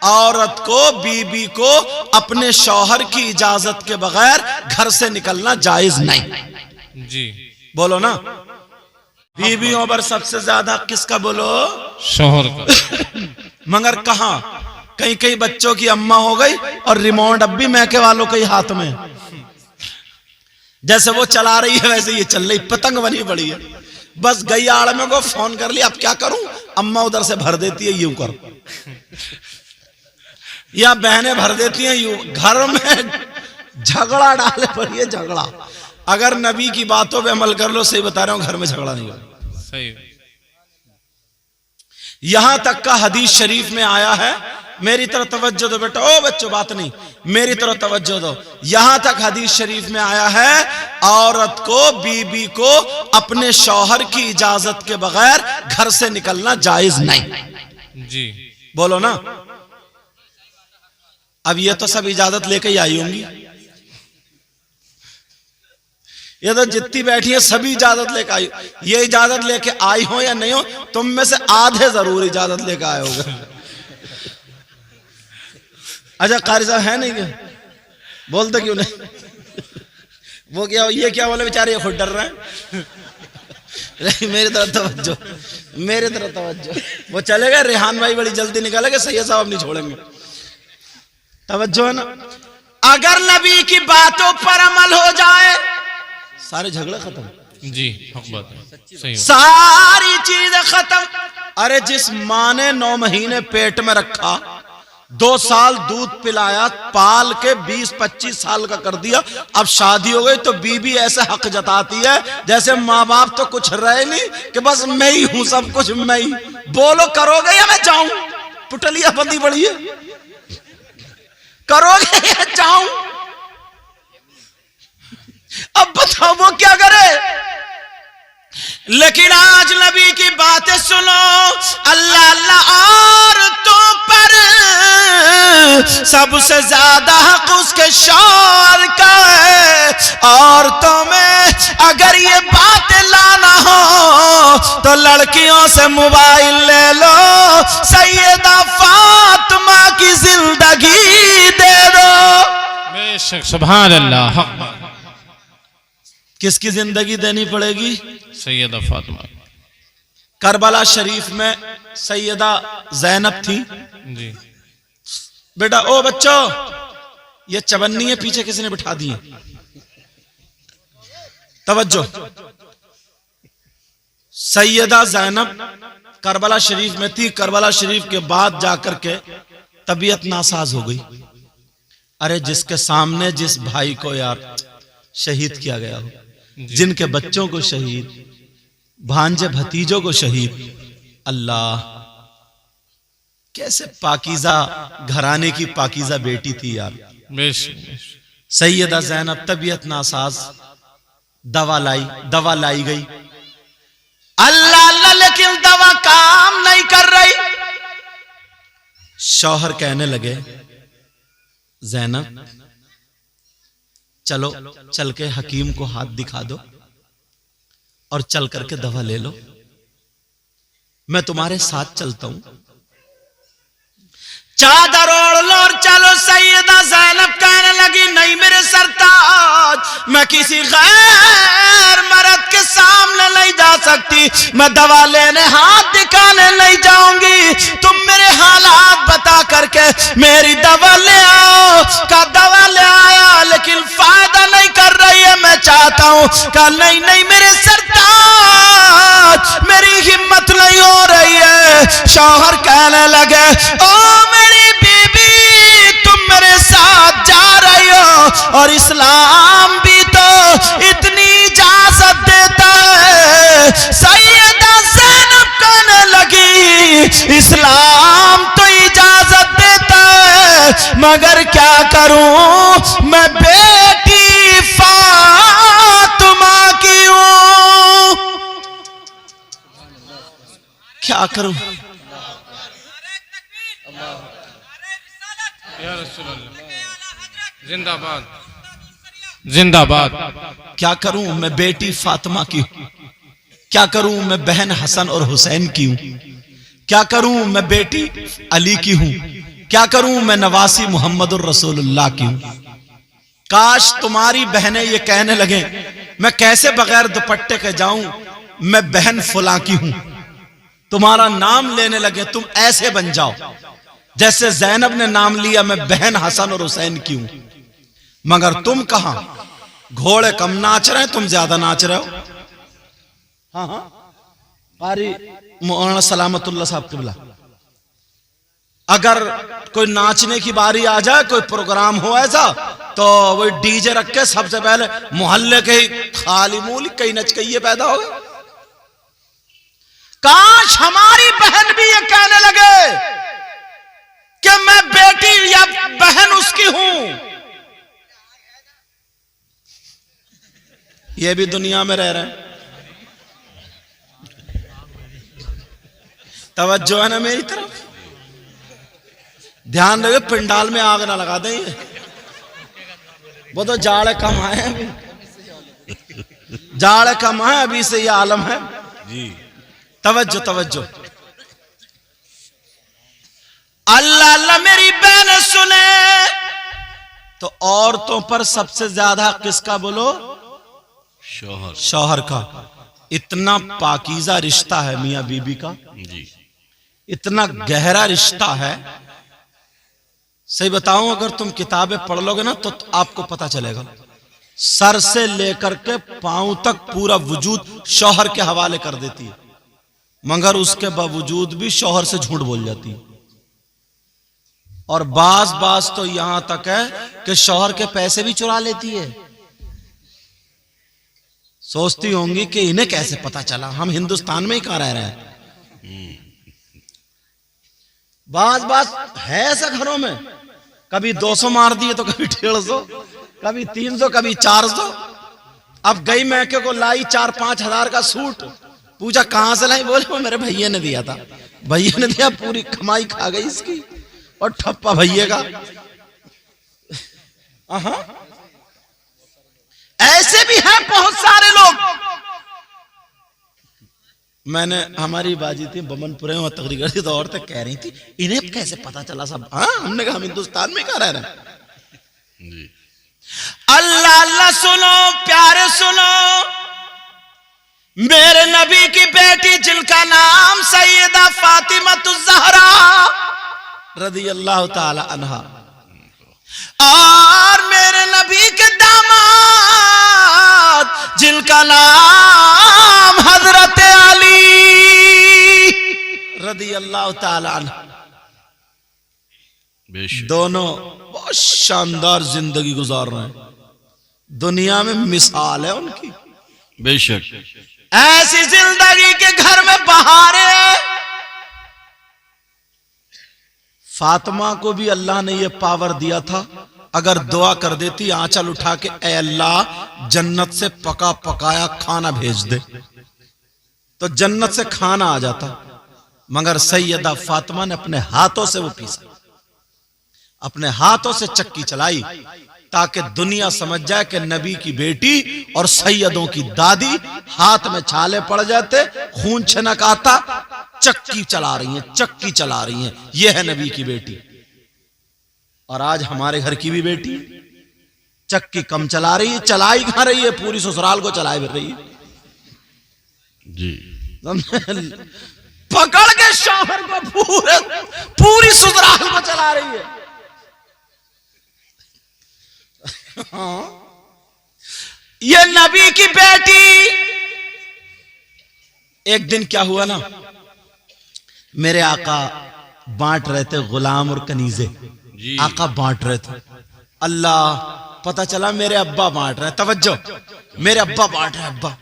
औरत को, बीबी को अपने शौहर की इजाजत के बगैर घर से निकलना जायज नहीं। जी बोलो ना। बीवियों पर सबसे ज्यादा किसका बोलो? शौहर का। मगर कहां? कहीं कहीं बच्चों की अम्मा हो गई और रिमोट अब भी मैके वालों के हाथ में। जैसे वो चला रही है वैसे ये चल रही, पतंग बनी पड़ी है। बस गई आड़ में को फोन कर लिया, अब क्या करूं? अम्मा उधर से भर देती है, यूं करो, या बहनें भर देती हैं यूं। घर में झगड़ा डाले पड़ी है, झगड़ा। अगर नबी की बातों पे अमल कर लो, सही बता रहा हूं, घर में झगड़ा नहीं होगा। सही। यहां तक का हदीस शरीफ में आया है, मेरी तरफ तवज्जो दो बेटा, ओ बच्चों बात नहीं, मेरी तरफ तवज्जो दो। यहां तक हदीस शरीफ में आया है, औरत को, बीबी को अपने शौहर की इजाजत के बगैर घर से निकलना जायज नहीं। जी बोलो ना। अब ये तो सब इजाजत लेके ही आई होंगी, ये तो जितनी बैठी है सभी इजाजत लेके आई। ये इजाजत लेके आई हो या नहीं हो, तुम में से आधे जरूर इजाजत लेके आए होगे। अच्छा कारी साहब है नहीं क्या? बोलते क्यों नहीं? वो क्या, ये क्या बोले बेचारे, ये खुद डर रहे हैं। मेरी तरफ तवज्जो, मेरी तरफ तवज्जो। वो चले गए, रेहान भाई बड़ी जल्दी निकालेंगे, सैयद साहब नहीं छोड़ेंगे। तवज्जो है ना। अगर नबी की बातों पर अमल हो जाए, सारे झगड़े खत्म। जी हक बात है, सही। सारी चीजें खत्म। अरे जिस माँ ने 9 महीने पेट में रखा, 2 साल दूध पिलाया, पाल के 20-25 साल का कर दिया, अब शादी हो गई तो बीबी ऐसे हक जताती है जैसे माँ बाप तो कुछ रहे नहीं, कि बस मैं ही हूं, सब कुछ मैं ही। बोलो करोगे या मैं जाऊं? पुटलिया बंदी पड़ी है, करोगे या जाऊं? अब बताओ वो क्या करे? लेकिन आज नबी की बातें सुनो। अल्लाह अल्लाह औरतों पर सबसे ज्यादा हक उसके शौहर का है। औरतों में अगर ये बातें लाना हो तो लड़कियों से मोबाइल ले लो, सैयदा फातिमा की जिंदगी दे दो। बेशक, सुभान अल्लाह। हक बात। किसकी जिंदगी देनी पड़ेगी? सैयदा फातिमा। करबला शरीफ में सैयदा ज़ैनब थी। जी बेटा ओ बच्चों, ये चवन्नी है, पीछे किसी ने बिठा दी है, तवज्जो। सैयदा ज़ैनब करबला शरीफ में थी। करबला शरीफ के बाद जाकर के तबीयत नासाज हो गई। अरे जिसके सामने जिस भाई को यार शहीद किया गया हो, जिनके बच्चों को शहीद, भांजे भतीजों को शहीद, अल्लाह कैसे पाकीज़ा घराने की पाकीज़ा बेटी थी यार। सैयदा ज़ैनब तबीयत नासाज, दवा लाई गई, अल्लाह अल्लाह, लेकिन दवा काम नहीं कर रही। शौहर कहने लगे, ज़ैनब चलो, चल के हकीम को हाथ दिखा दो और चल करके दवा ले लो, मैं तुम्हारे साथ चलता हूं। चादर ओढ़ लो और चलो। सैयदा ज़ैनब कहने लगी, नहीं मेरे सरताज, मैं किसी गैर मर्द के सामने नहीं जा सकती, मैं दवा लेने हाथ दिखाने नहीं जाऊंगी। तुम मेरे हालात बता करके मेरी दवा ले आओ। का दवा ले आया लेकिन फायदा नहीं कर रही है, मैं चाहता हूं। का नहीं नहीं मेरे सरताज, मेरी हिम्मत नहीं हो रही है। शौहर कहने लगे, ओ मेरी बीबी, तुम मेरे साथ जा रही हो और इस्लाम भी तो इतनी इजाजत देता है। सैयदा ज़ैनब कहने लगी, इस्लाम तो इजाजत देता है, मगर क्या करूं, मैं बेटी फातिमा की हूं, क्या करूं? जिंदाबाद जिंदाबाद। क्या करूं, मैं बेटी फातिमा की हूं। क्या करूं, मैं बहन हसन और हुसैन की हूं। क्या करूं, मैं बेटी अली की हूं। क्या करूं, मैं नवासी मुहम्मदुर रसूलुल्लाह की हूं। काश तुम्हारी बहनें ये कहने लगे मैं कैसे बगैर दुपट्टे के जाऊं, मैं बहन फुला की हूं। तुम्हारा नाम लेने लगे, तुम ऐसे बन जाओ जैसे जैनब ने नाम लिया मैं बहन हसन और हुसैन की हूं। मगर तुम कहां, घोड़े कम नाच रहे हैं, तुम ज्यादा नाच रहे हो। हाँ हाँ, कारी मौलाना सलामतुल्लाह साहब किबला, अगर कोई नाचने की बारी आ जाए, कोई प्रोग्राम हो ऐसा, तो वो डीजे रख के सबसे पहले मोहल्ले के ही खाली मूली कई नचकइये पैदा हो गए। काश हमारी बहन भी ये कहने लगे कि मैं बेटी या बहन उसकी हूं। ये भी दुनिया में रह रहे हैं। तवज्जो है ना मेरी तरफ, ध्यान रखे पिंडाल में आग ना लगा दें। वो तो जाड़े कम आए हैं, अभी जाड़े कम है, अभी से ये आलम है जी। तवज्जो तवज्जो, अल्लाह अल्लाह मेरी बहन सुने तो औरतों पर सबसे ज्यादा किसका बोलो, शौहर, शौहर का। इतना पाकीज़ा रिश्ता है मियां बीबी का जी, इतना गहरा रिश्ता है। सही बताऊं, अगर तुम किताबें पढ़ लोगे ना तो आपको पता चलेगा, सर से लेकर के पांव तक पूरा वजूद शौहर के हवाले कर देती है, मगर उसके बावजूद भी शौहर से झूठ बोल जाती है। और बाज बाज तो यहां तक है कि शौहर के पैसे भी चुरा लेती है। सोचती होंगी कि इन्हें कैसे पता चला, हम हिंदुस्तान में ही कहां रह रहे हैं। बाज बाज है ऐसा घरों में, कभी 200 मार दिए तो कभी 150, कभी 300, कभी 400। अब गई मैके को लाई 4-5 हजार का सूट, पूछा कहां से लाई, बोले वो मेरे भैया ने दिया था। भैया ने दिया, पूरी कमाई खा गई इसकी और ठप्पा भैया का। ऐसे भी हैं बहुत सारे लोग। मैंने, हमारी बाजी थी बमनपुरे में तकरीर कर दी तो औरतें कह रही थी इन्हें कैसे पता चला सब। हाँ, हमने कहा हम हिंदुस्तान में कहाँ रह रहे हैं। अल्लाह अल्लाह सुनो प्यारे सुनो, मेरे नबी की बेटी जिनका नाम सैयदा फातिमा-तुज़-ज़हरा रज़ी अल्लाह ताला अन्हा, और मेरे नबी के दामाद जिनका नाम हजरत अली रज़ी अल्लाह ताला अन्हा, दोनों बहुत शानदार जिंदगी गुजार रहे हैं। दुनिया में मिसाल है उनकी, बेशक। ऐसी जिंदगी के घर में बहारे। फातिमा को भी अल्लाह ने यह पावर दिया था, अगर दुआ कर देती आंचल उठा के ए अल्लाह जन्नत से पका पकाया खाना भेज दे, तो जन्नत से खाना आ जाता। मगर सैयदा फातिमा ने अपने हाथों से वो पीसा, अपने हाथों से चक्की चलाई, ताकि दुनिया समझ जाए कि नबी की बेटी और सैयदों की दादी हाथ में छाले पड़ जाते, खून छनक आता, चक्की चला रही हैं, चक्की चला रही हैं, यह है नबी की बेटी। और आज हमारे घर की भी बेटी चक्की कम चला रही है, चलाई कहां रही है, पूरी ससुराल को चलाए फिर रही है जी। पकड़ के शौहर को पूरी ससुराल को चला रही है। हाँ, ये नबी की बेटी। एक दिन क्या हुआ ना, मेरे आका बांट रहे थे गुलाम और कनीजे, आका बांट रहे थे। अल्लाह, पता चला मेरे अब्बा बांट रहे हैं। तवज्जो, मेरे अब्बा बांट रहे हैं। अब्बा,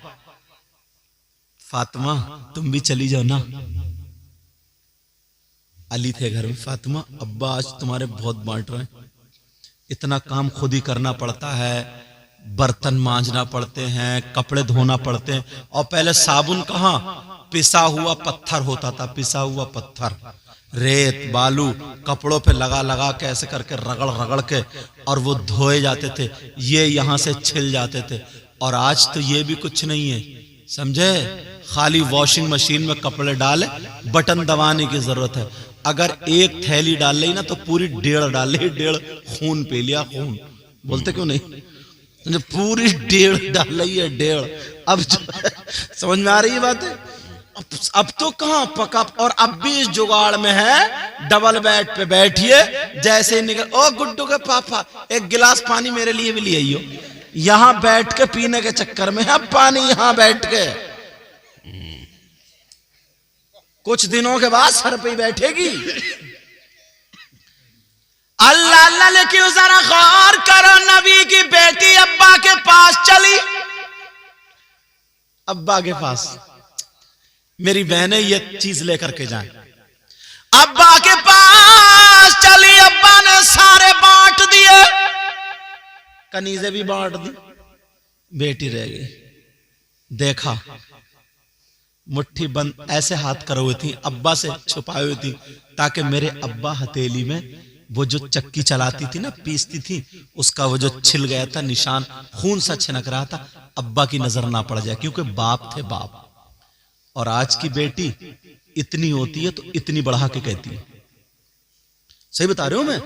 फातिमा तुम भी चली जाओ ना। अली थे घर में। फातिमा, अब्बा आज तुम्हारे बहुत बांट रहे हैं, इतना काम खुद ही करना पड़ता है, बर्तन मांजना पड़ते हैं, कपड़े धोना पड़ते हैं। और पहले साबुन कहाँ, पिसा हुआ पत्थर होता था, पिसा हुआ पत्थर, रेत बालू कपड़ों पे लगा लगा के ऐसे करके रगड़ रगड़ के और वो धोए जाते थे, ये यहाँ से छिल जाते थे। और आज तो ये भी कुछ नहीं है, समझे, खाली वॉशिंग मशीन में कपड़े डाले, बटन दबाने की जरूरत है। अगर एक थैली डाल ली ना तो पूरी 1.5 डाल ली, 1.5 खून पी लिया, खून। बोलते क्यों नहीं? जो पूरी 1.5 डाल ली है, 1.5। अब समझ में आ रही है बात है? अब तो कहां पका। और अब भी इस जुगाड़ में है, डबल बेड पे बैठिए, जैसे निकल, ओ गुड्डू के पापा एक गिलास पानी मेरे लिए भी ले आइयो। यहां बैठ के पीने के चक्कर में है पानी, यहां बैठ के। कुछ दिनों के बाद सर पे ही बैठेगी। अल्लाह अल्लाह, लेकिन जरा गौर करो, नबी की बेटी अब्बा के पास चली। अब्बा के पास मेरी बहनें ये चीज लेकर के जाएं। अब्बा के पास चली, अब्बा ने सारे बांट दिए, कनीजे भी बांट दी, बेटी रह गई। देखा मुट्ठी बंद ऐसे हाथ करे हुए थी, अब्बा से छुपाए हुए थी, ताकि मेरे अब्बा हथेली में वो जो चक्की चलाती थी ना, पीसती थी, उसका वो जो छिल गया था निशान, खून सा छिनक रहा था, अब्बा की नजर ना पड़ जाए, क्योंकि बाप थे बाप। और आज की बेटी इतनी होती है तो इतनी बढ़ा के कहती है। सही बता रहे हो मैं?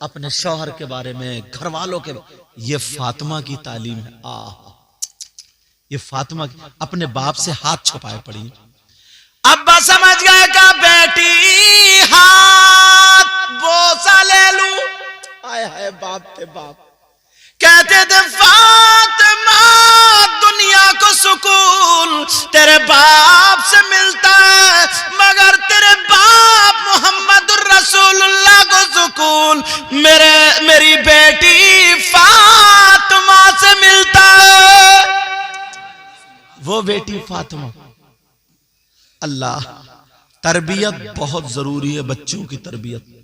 अपने शौहर के बारे में, घर वालों के, ये फातिमा की तालीम है। ये फातिमा की, अपने बाप से हाथ छुपाए पड़ी। अब्बा समझ गए का बेटी हाथ बोसा ले लू। आए हाय बाप थे बाप। कहते थे फातिमा दुनिया को सुकून तेरे बाप से मिलता है, मगर तेरे बाप मोहम्मद रसूलुल्लाह को सुकून मेरी बेटी फातिमा से मिलता है। वो बेटी फातिमा। अल्लाह, तरबियत बहुत जरूरी है, बच्चों की तरबियत।